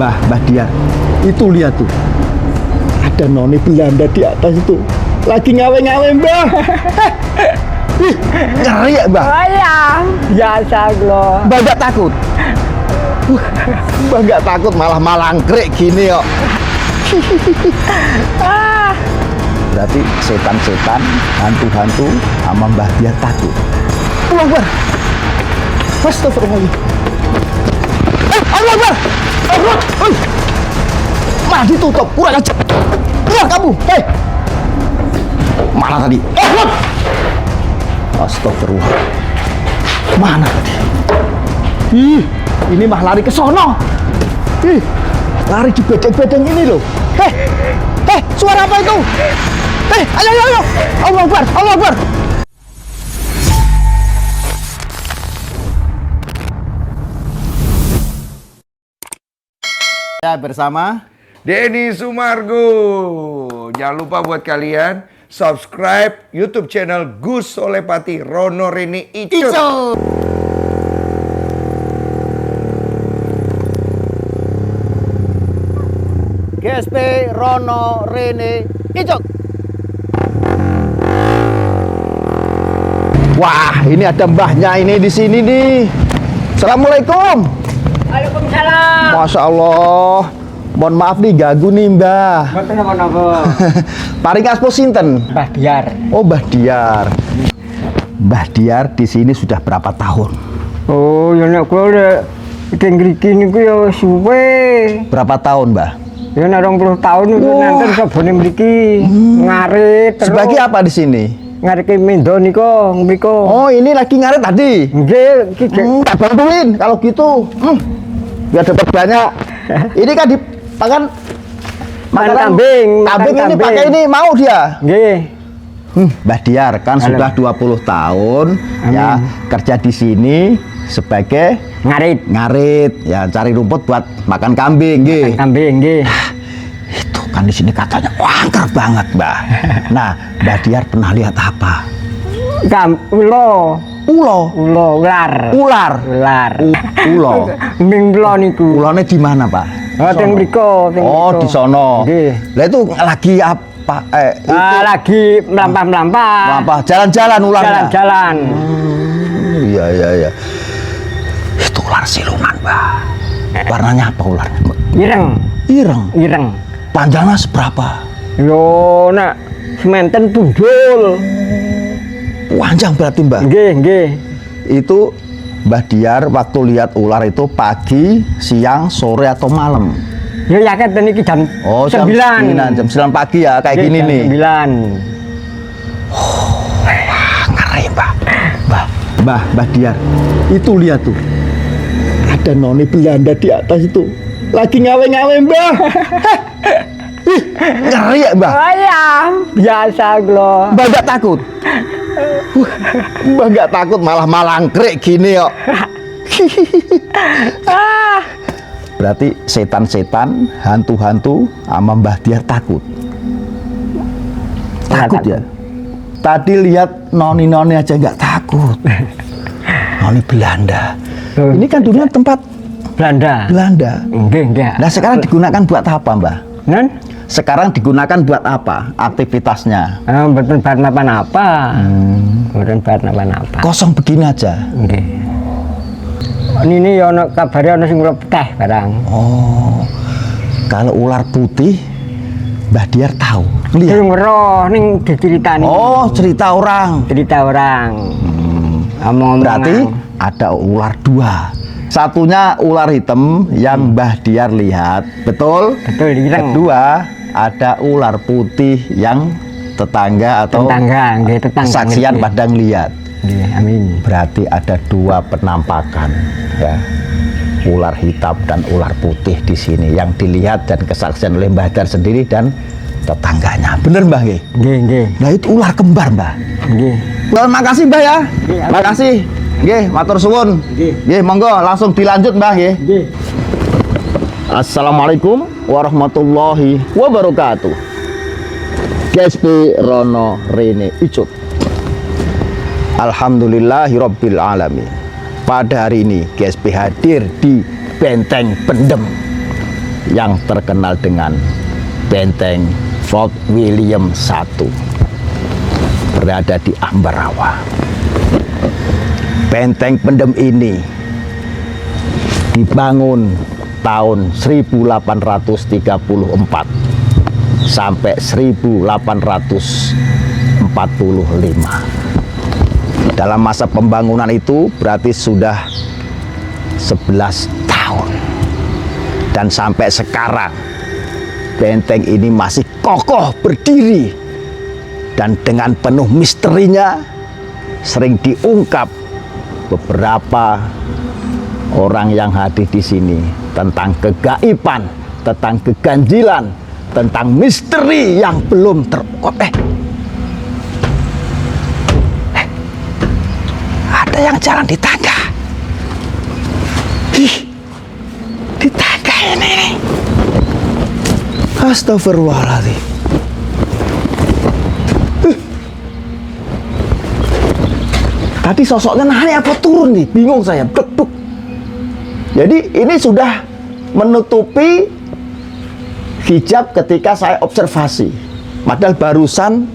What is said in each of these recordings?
Mbah Diar, itu lihat tuh, ada noni Belanda di atas itu, lagi ngawe-ngawe Mbah. Ih, ngeri ya Mbah? Oh iya, biasa lo. Mbah gak takut? Mbah gak takut, malah malangkrik gini kok. Berarti setan-setan, hantu-hantu sama Mbah Diar takut. Allah Akbar. Astagfirullah. Allah Akbar. Malah ditutup, kurang ajar. Keluar kamu, hei. Mana tadi? Astagfirullah. Mana tadi? Ih, ini mah lari ke sono. Ih, lari di bedeng-bedeng ini loh. Suara apa itu? Ayo. Allah Akbar, Allah Akbar. Ya, bersama Denny Sumargo. Jangan lupa buat kalian subscribe YouTube channel Gus Solepati Rono Rene Icut. GSP Rono Rene Icut. Wah, ini ada mbahnya ini di sini nih. Assalamualaikum. Waalaikumsalam. Masya Allah. Mohon maaf nih ganggu nih Mbah. Betul napa? Paring aspo sinten? Mbah Diar. Oh, Mbah Diar. Mbah Diar di sini sudah berapa tahun? Oh, ya nek kula lek iki ngriki niku ya suwe. Berapa tahun, Mbah? Ya nek 20 tahun niku nanti sabone mriki ngarit terus. Sebagai apa di sini? Ngareke mendo niku mriko. Oh, ini lagi ngarit tadi. Nggih, iki Tak bantuin kalau gitu. Biar dapat banyak. Ini kan dimakan makan kambing. Kambing ini pakai ini mau dia. Nggih. Mbah Diar kan sudah 20 tahun ya kerja di sini sebagai ngarit ya, cari rumput buat makan kambing nggih. Kambing nggih. Itu kan di sini katanya angker banget, Mbah. Nah, Mbah Diar pernah lihat apa? Ular. Ulo. Mbing ulo niku. Ulone di mana, Pak? Oh, teng mriko, Oh, di sono. Nggih. Lah itu lagi apa? Itu lagi melampah-melampah. apa? Jalan-jalan ularnya. Jalan-jalan. Iya. Itu ular siluman, Mbah. Warnanya apa ular? Ireng. Panjangnya seberapa? Yo, nak sementen pundul. Panjang berarti, Mbah. Nggih. Itu Mbah Diar waktu lihat ular itu pagi, siang, sore atau malam? Ya yakin niki jam 9. Jam 9 pagi ya, kayak gini nih. 9. Wah, ngeri, Mbah. Mbah Diar. Itu lihat tuh. Ada noni Belanda di atas itu. Lagi ngawe-ngawe, Mbah. Ih, ngeri ya, Mbah? Oh iya, biasa lo. Mbah gak takut? Mbah gak takut, malah malangkrik gini kok. Berarti setan-setan, hantu-hantu sama Mbah Diar takut. Takut ya? Tadi lihat noni-noni aja nggak takut. Noni Belanda. Ini kan dulunya tempat Belanda. Enggak. Nah, sekarang digunakan buat apa, Mbah? Sekarang digunakan buat apa aktivitasnya? Betul bar napa-napa. Kosong begini aja. Nggih. Ini ya ana kabare ana sing teh barang. Oh. Kalau ular putih Mbah Diar tahu. Lihat. Ngeroh ning diceritani. Oh, cerita orang. Berarti ada ular dua. Satunya ular hitam yang Mbah Diar lihat, betul? Betul, ireng. Kedua, ada ular putih yang tetangga atau saksian pada ngelihat. Amin. Berarti ada dua penampakan ya. Ular hitam dan ular putih di sini yang dilihat dan kesaksian oleh Mbah Diar sendiri dan tetangganya. Bener, Mbah nggih? Nggih. Nah, itu ular kembar, Mbah. Nggih. Makasih, Mbah ya. Makasih. Nggih, matur suwun. Nggih, monggo langsung dilanjut, Mbah nggih. Nggih. Assalamualaikum warahmatullahi wabarakatuh. GSP Rono Rene Icut. Alhamdulillahirabbil alamin. Pada hari ini GSP hadir di Benteng Pendem. yang terkenal dengan Benteng Fort William I berada di Ambarawa. Benteng pendem ini dibangun tahun 1834 sampai 1845. Dalam masa pembangunan itu berarti sudah 11 tahun. Dan sampai sekarang benteng ini masih kokoh berdiri. Dan dengan penuh misterinya sering diungkap beberapa orang yang hadir di sini tentang kegaiban, tentang keganjilan, tentang misteri yang belum terungkap. Ada yang jalan di tangga. Di tangga ini. Astagfirullahaladzim. Tadi sosoknya naik apa turun nih? Bingung saya. Duk. Jadi ini sudah menutupi hijab ketika saya observasi. Padahal barusan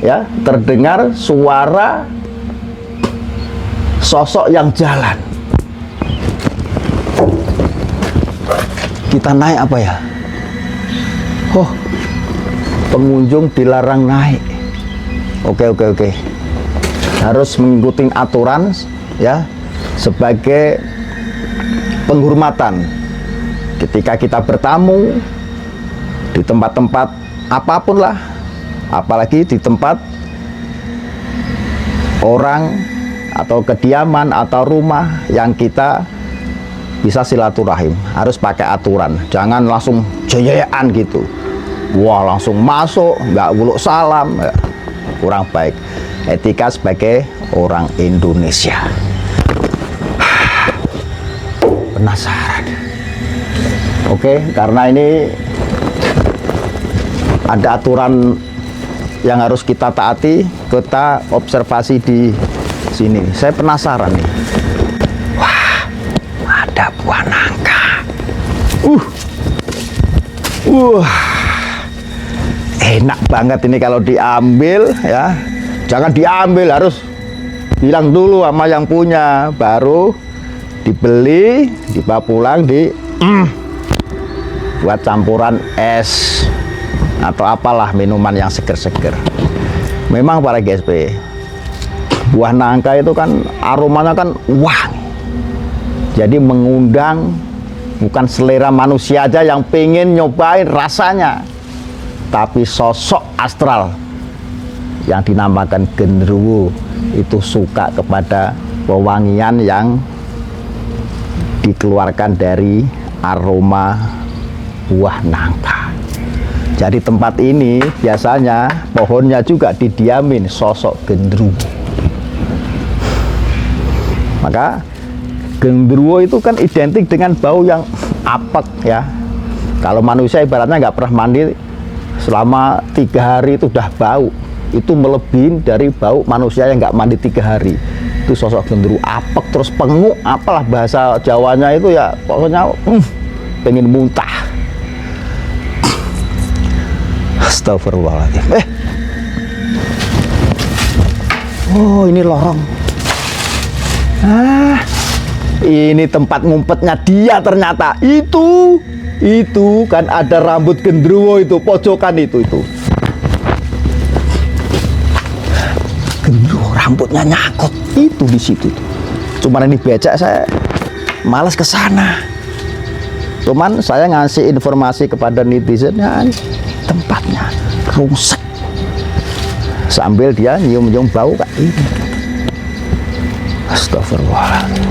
ya terdengar suara sosok yang jalan. Kita naik apa ya? Oh, pengunjung dilarang naik. Oke. Harus mengikuti aturan ya sebagai penghormatan ketika kita bertamu di tempat-tempat apapun lah, apalagi di tempat orang atau kediaman atau rumah yang kita bisa silaturahim, harus pakai aturan, jangan langsung jayaan gitu. Wah, langsung masuk nggak wuluk salam ya. Kurang baik. Etika sebagai orang Indonesia. Penasaran. Oke, karena ini ada aturan yang harus kita taati, kita observasi di sini. Saya penasaran nih. Wah, ada buah nangka. Enak banget ini kalau diambil ya. Jangan diambil, harus bilang dulu sama yang punya, baru dibeli, dibawa pulang, buat campuran es atau apalah minuman yang seger-seger. Memang para GSP, buah nangka itu kan aromanya kan wangi, jadi mengundang bukan selera manusia aja yang pengen nyobain rasanya, tapi sosok astral yang dinamakan genderuwo itu suka kepada pewangian yang dikeluarkan dari aroma buah nangka. Jadi tempat ini biasanya pohonnya juga didiamin sosok genderuwo. Maka genderuwo itu kan identik dengan bau yang apek ya. Kalau manusia ibaratnya nggak pernah mandi selama 3 hari itu udah bau. Itu melebihi dari bau manusia yang nggak mandi 3 hari. Itu sosok genderuwo, apek terus penguk, apalah bahasa Jawanya itu ya, pokoknya pengen muntah. Astagfirullahaladzim. Oh, ini lorong. Ini tempat ngumpetnya dia ternyata. Itu kan ada rambut genderuwo itu, pojokan itu. Genderuwo rambutnya nyangkut itu di situ tuh. Cuman ini becak, saya malas ke sana. Cuman saya ngasih informasi kepada netizen ya, tempatnya rusak. Sambil dia nyium-nyium bau kayak ini. Astagfirullahaladzim.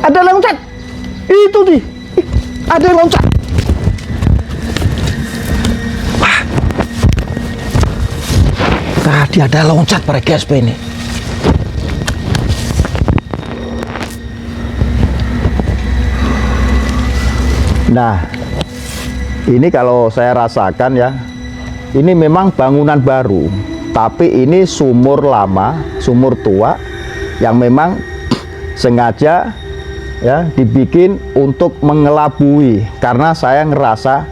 Ada loncat. Itu nih. Ada yang loncat. Tadi ada loncat pada GSP ini. Nah, ini kalau saya rasakan ya, ini memang bangunan baru, tapi ini sumur lama, sumur tua, yang memang sengaja ya, dibikin untuk mengelabui karena saya ngerasa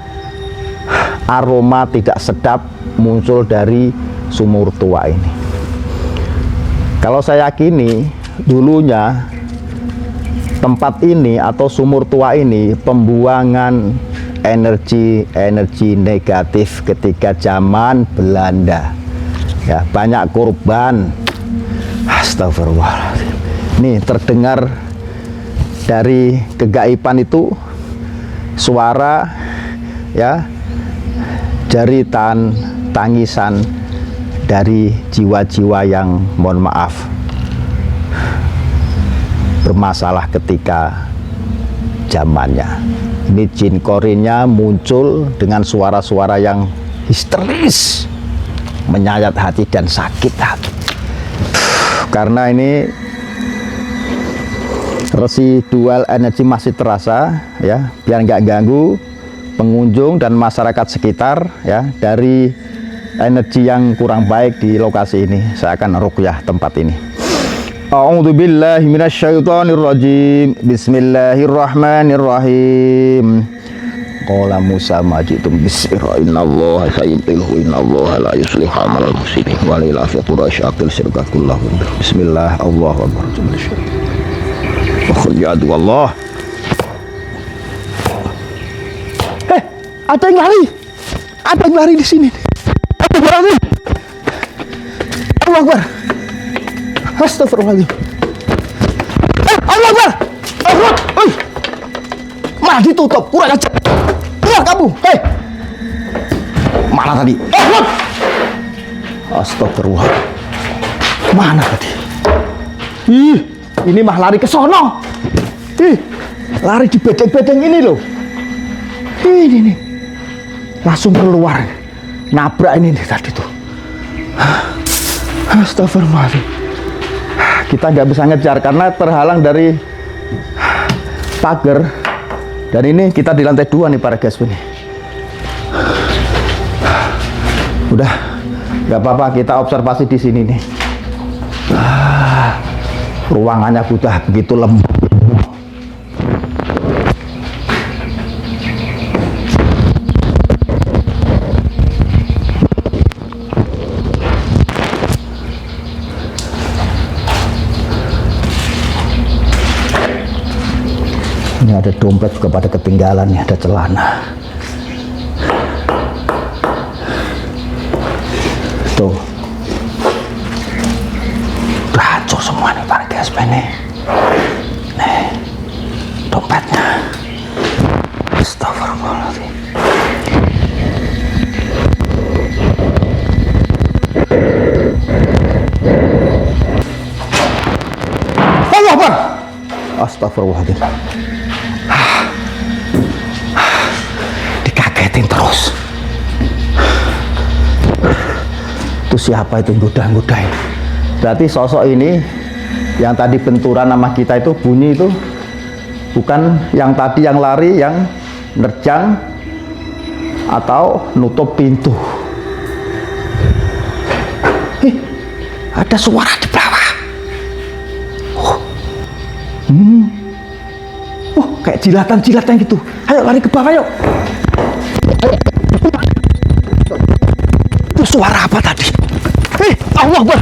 aroma tidak sedap muncul dari sumur tua ini. Kalau saya yakini dulunya tempat ini atau sumur tua ini pembuangan energi negatif ketika zaman Belanda. Ya, banyak korban. Astagfirullahaladzim. Nih terdengar dari kegaiban itu suara, ya, jeritan, tangisan dari jiwa-jiwa yang, mohon maaf, bermasalah ketika zamannya. Ini jin korinnya muncul dengan suara-suara yang histeris, menyayat hati dan sakit hati. Karena ini residual energi masih terasa, ya, biar nggak ganggu pengunjung dan masyarakat sekitar, ya, dari energi yang kurang baik di lokasi ini. Saya akan ruqyah tempat ini. A'udzubillahi minasyaitonirrajim. Bismillahirrahmanirrahim. Qala Musa majitum bisira innallaha sayyidilhu innallaha la yuslihu amal muslimin wa la yafiqu rasyaqil sirkakullahu. Bismillah, Allahu akbar. Wakhriyadu Allah. Ada yang lari. Ada yang lari di sini. Astagfirullahaladzim. Allahu akbar. Astagfirullahaladzim. Allah akbar. Malah ditutup, kurang ajar. Keluar kamu. Hei. Mana tadi? Astagfirullah. Mana tadi? Ih, ini mah lari ke sono. Ih, lari di bedeng-bedeng ini loh. Ini nih. Langsung keluar. Nabrak ini nih tadi tuh. Astagfirullahaladzim. Kita nggak bisa ngejar karena terhalang dari pagar. Dan ini kita di lantai 2 nih para guys ini. Udah, nggak apa-apa, kita observasi di sini nih. Ruangannya udah begitu lembut. Ini ada dompet juga pada ketinggalan nih, ada celana. Tuh. Udah hancur semua nih para guys nih. Nih. Dompetnya. Astagfirullahaladzim. Allah Akbar. Astagfirullahaladzim. Dikagetin terus. Itu siapa itu goda-godain? Berarti sosok ini yang tadi benturan sama kita itu bunyi itu bukan yang tadi yang lari, yang nerjang atau nutup pintu. Ada suara di bawah. Kayak jilatan-jilatan gitu. Ayo lari ke bawah yuk. Itu suara apa tadi? Allah Akbar.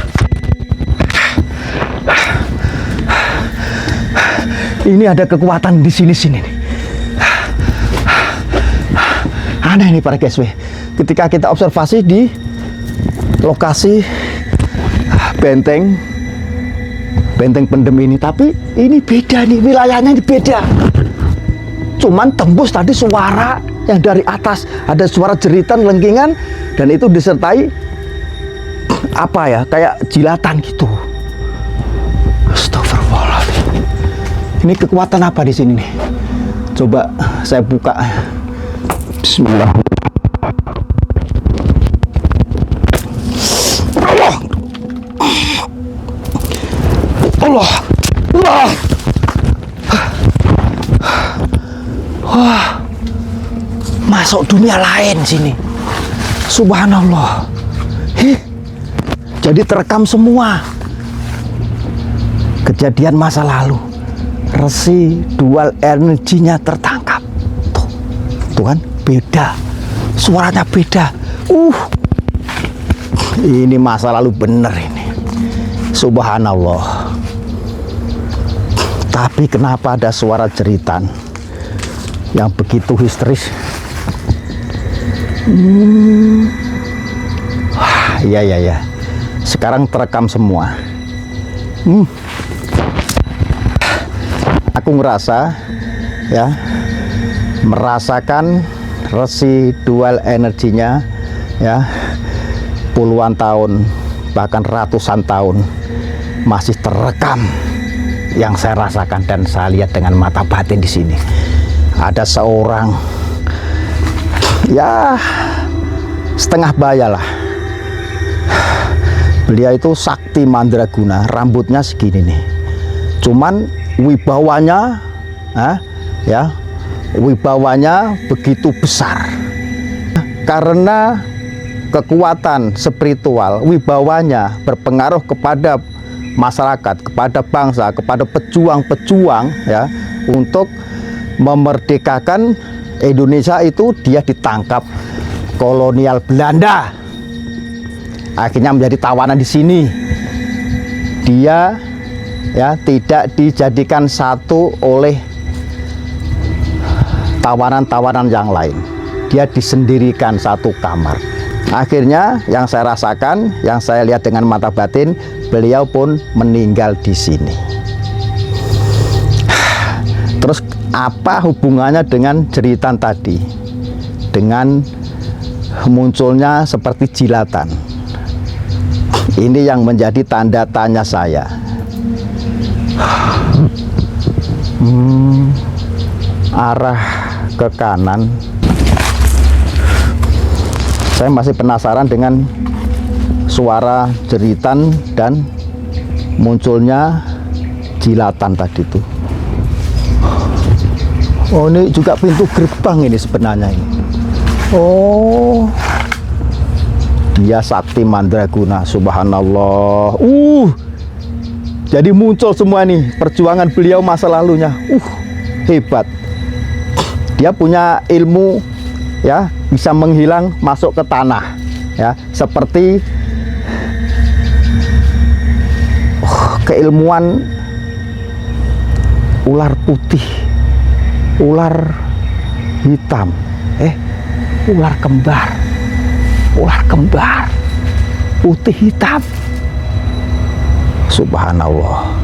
Ini ada kekuatan di sini-sini nih. Aneh nih para guys. Ketika kita observasi di lokasi benteng pendem ini, tapi ini beda nih, wilayahnya ini beda. Cuman tembus tadi suara yang dari atas, ada suara jeritan, lengkingan, dan itu disertai apa ya, kayak jilatan gitu. Astagfirullahaladzim. Ini kekuatan apa di sini nih? Coba saya buka. Bismillah. Allah. Allah. Wah. Masuk dunia lain sini. Subhanallah. Jadi terekam semua kejadian masa lalu. resi dual energinya tertangkap. Tuh kan, beda. Suaranya beda. Ini masa lalu bener ini. Subhanallah. Tapi kenapa ada suara jeritan yang begitu histeris? Iya. Sekarang terekam semua. Aku ngerasa ya, merasakan resi dual energinya ya, puluhan tahun bahkan ratusan tahun masih terekam yang saya rasakan dan saya lihat dengan mata batin di sini. Ada seorang ya setengah baya lah. Beliau itu sakti mandraguna, rambutnya segini nih. Cuman wibawanya ya, wibawanya begitu besar. Karena kekuatan spiritual, wibawanya berpengaruh kepada masyarakat, kepada bangsa, kepada pejuang-pejuang ya, untuk memerdekakan Indonesia. Itu dia ditangkap kolonial Belanda, akhirnya menjadi tawanan di sini. Dia ya tidak dijadikan satu oleh tawanan-tawanan yang lain, dia disendirikan satu kamar. Akhirnya yang saya rasakan, yang saya lihat dengan mata batin, beliau pun meninggal di sini. Terus apa hubungannya dengan jeritan tadi? Dengan munculnya seperti jilatan. Ini yang menjadi tanda tanya saya. Arah ke kanan. Saya masih penasaran dengan suara jeritan dan munculnya jilatan tadi itu. Oh, ini juga pintu gerbang ini sebenarnya ini. Oh, dia sakti mandraguna, subhanallah. Jadi muncul semua nih perjuangan beliau masa lalunya. Hebat. Dia punya ilmu ya, bisa menghilang masuk ke tanah ya, seperti keilmuan ular putih, ular hitam, ular kembar putih hitam. Subhanallah.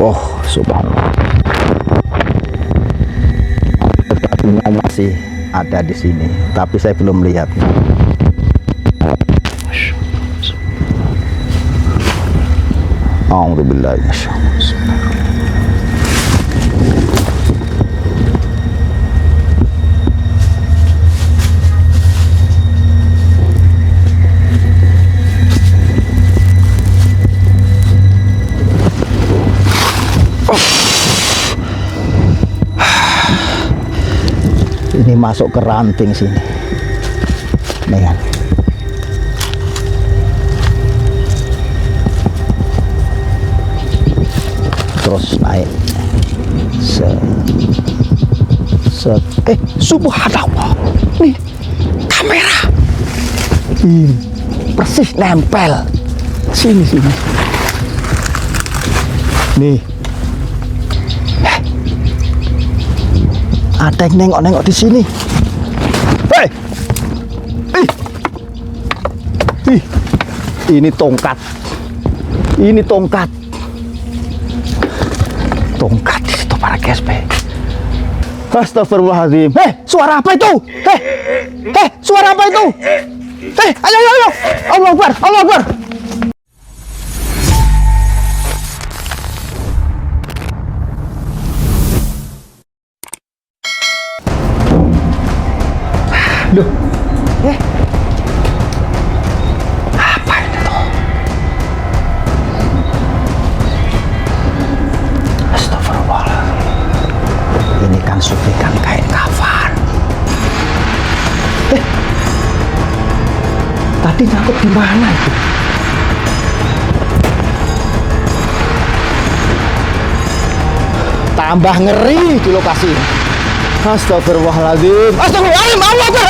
Oh, subhanallah. Artinya masih ada di sini, tapi saya belum melihatnya. Alhamdulillah. Ini masuk ke ranting sini. Nih kan. Terus naik. Subhanallah. Nih, kamera. Ini persis nempel. Sini. Nih. Ada yang nengok-nengok di sini. Ini tongkat. Tongkat di situ para GSP. Astagfirullahaladzim. Suara apa itu? Suara apa itu? Ayo. Allah Akbar. Loh, apa itu tuh? Astagfirullahaladzim. Ini kan suntikan kain kafan. Tadi nyangkut di mana itu? Tambah ngeri di lokasi ini. Astagfirullahaladzim. Astagfirullahaladzim. Allah Akbar.